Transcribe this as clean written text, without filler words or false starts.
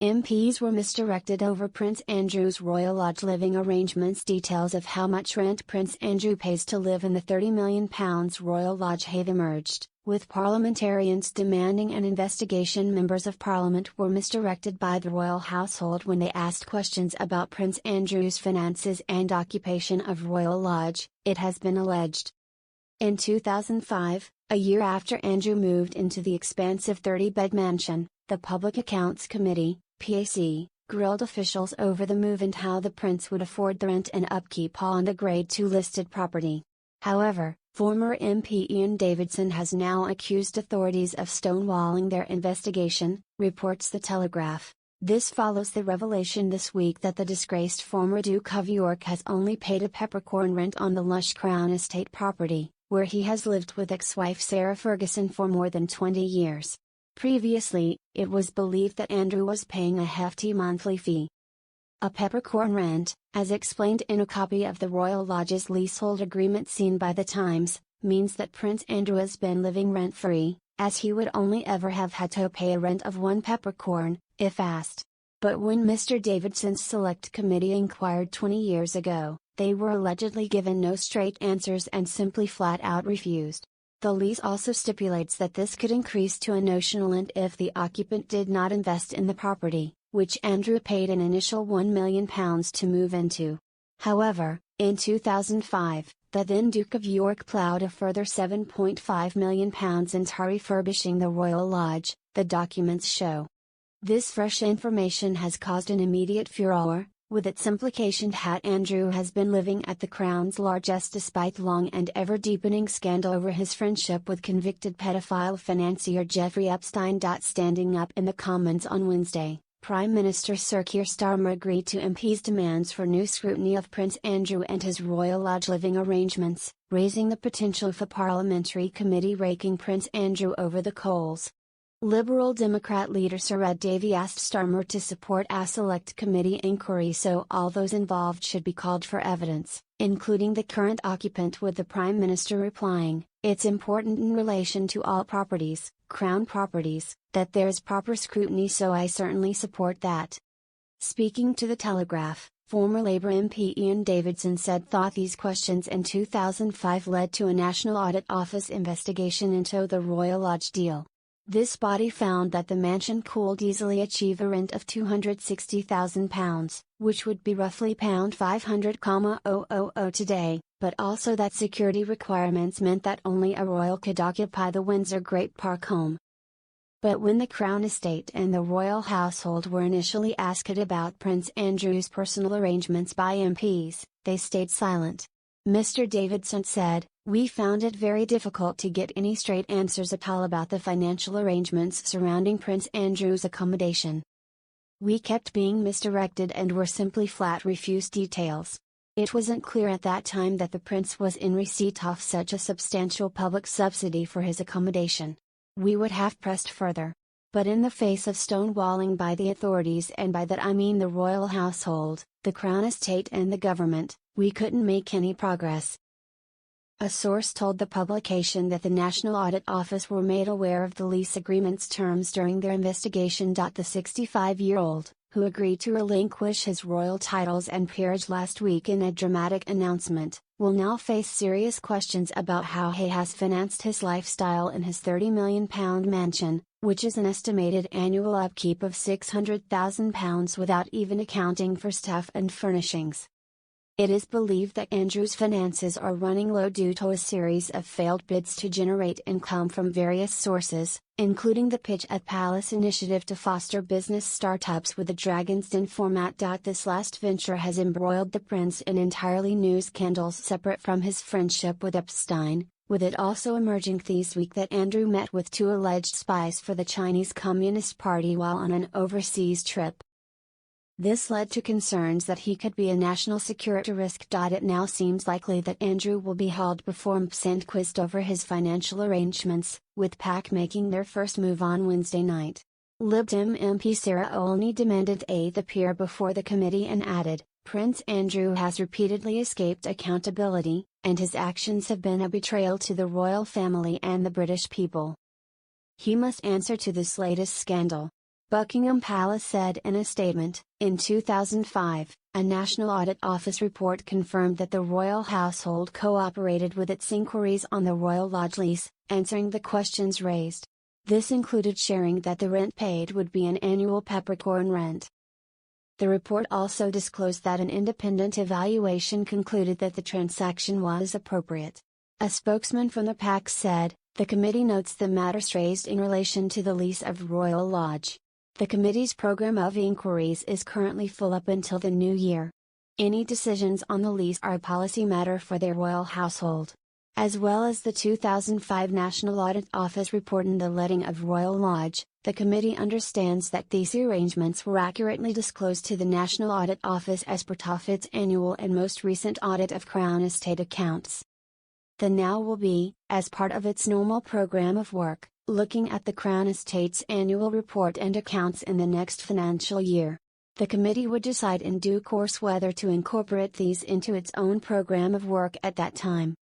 MPs were misdirected over Prince Andrew's Royal Lodge living arrangements. Details of how much rent Prince Andrew pays to live in the £30 million Royal Lodge have emerged, with parliamentarians demanding an investigation. Members of Parliament were misdirected by the royal household when they asked questions about Prince Andrew's finances and occupation of Royal Lodge, it has been alleged. In 2005, a year after Andrew moved into the expansive 30-bed mansion, the Public Accounts Committee, PAC, grilled officials over the move and how the prince would afford the rent and upkeep on the Grade 2 listed property. However, former MP Ian Davidson has now accused authorities of stonewalling their investigation, reports The Telegraph. This follows the revelation this week that the disgraced former Duke of York has only paid a peppercorn rent on the lush Crown Estate property, where he has lived with ex-wife Sarah Ferguson for more than 20 years. Previously, it was believed that Andrew was paying a hefty monthly fee. A peppercorn rent, as explained in a copy of the Royal Lodge's leasehold agreement seen by The Times, means that Prince Andrew has been living rent-free, as he would only ever have had to pay a rent of one peppercorn, if asked. But when Mr. Davidson's Select Committee inquired 20 years ago, they were allegedly given no straight answers and simply flat-out refused. The lease also stipulates that this could increase to a notional rent if the occupant did not invest in the property, which Andrew paid an initial £1 million to move into. However, in 2005, the then Duke of York ploughed a further £7.5 million into refurbishing the Royal Lodge, the documents show. This fresh information has caused an immediate furore, with its implication that Andrew has been living at the Crown's largesse despite long and ever-deepening scandal over his friendship with convicted pedophile financier Jeffrey Epstein. Standing up in the Commons on Wednesday, Prime Minister Sir Keir Starmer agreed to MPs' demands for new scrutiny of Prince Andrew and his Royal Lodge living arrangements, raising the potential for parliamentary committee raking Prince Andrew over the coals. Liberal Democrat leader Sir Ed Davey asked Starmer to support a select committee inquiry so all those involved should be called for evidence, including the current occupant, with the Prime Minister replying, "It's important in relation to all properties, Crown properties, that there's proper scrutiny, so I certainly support that." Speaking to The Telegraph, former Labour MP Ian Davidson said these questions in 2005 led to a National Audit Office investigation into the Royal Lodge deal. This body found that the mansion could easily achieve a rent of £260,000, which would be roughly £500,000 today, but also that security requirements meant that only a royal could occupy the Windsor Great Park home. But when the Crown Estate and the royal household were initially asked about Prince Andrew's personal arrangements by MPs, they stayed silent. Mr. Davidson said, "We found it very difficult to get any straight answers at all about the financial arrangements surrounding Prince Andrew's accommodation. We kept being misdirected and were simply flat refused details. It wasn't clear at that time that the prince was in receipt of such a substantial public subsidy for his accommodation. We would have pressed further. But in the face of stonewalling by the authorities, and by that I mean the royal household, the Crown Estate and the government, we couldn't make any progress." A source told the publication that the National Audit Office were made aware of the lease agreement's terms during their investigation. The 65-year-old, who agreed to relinquish his royal titles and peerage last week in a dramatic announcement, will now face serious questions about how he has financed his lifestyle in his £30 million mansion, which is an estimated annual upkeep of £600,000 without even accounting for staff and furnishings. It is believed that Andrew's finances are running low due to a series of failed bids to generate income from various sources, including the Pitch at Palace initiative to foster business startups with the Dragon's Den format. This last venture has embroiled the prince in entirely new scandals separate from his friendship with Epstein, with it also emerging this week that Andrew met with two alleged spies for the Chinese Communist Party while on an overseas trip. This led to concerns that he could be a national security risk. It now seems likely that Andrew will be hauled before Mpsandquist over his financial arrangements, with PAC making their first move on Wednesday night. Lib Dem MP Sarah Olney demanded Aid appear before the committee and added, "Prince Andrew has repeatedly escaped accountability, and his actions have been a betrayal to the royal family and the British people. He must answer to this latest scandal." Buckingham Palace said in a statement. In 2005, a National Audit Office report confirmed that the royal household cooperated with its inquiries on the Royal Lodge lease, answering the questions raised. This included sharing that the rent paid would be an annual peppercorn rent. The report also disclosed that an independent evaluation concluded that the transaction was appropriate. A spokesman from the PAC said, "The committee notes the matters raised in relation to the lease of Royal Lodge. The committee's program of inquiries is currently full up until the new year. Any decisions on the lease are a policy matter for their royal household." As well as the 2005 National Audit Office report in the letting of Royal Lodge, the committee understands that these arrangements were accurately disclosed to the National Audit Office as part of its annual and most recent audit of Crown Estate accounts. The now will be, as part of its normal program of work, looking at the Crown Estate's annual report and accounts in the next financial year. The committee would decide in due course whether to incorporate these into its own program of work at that time.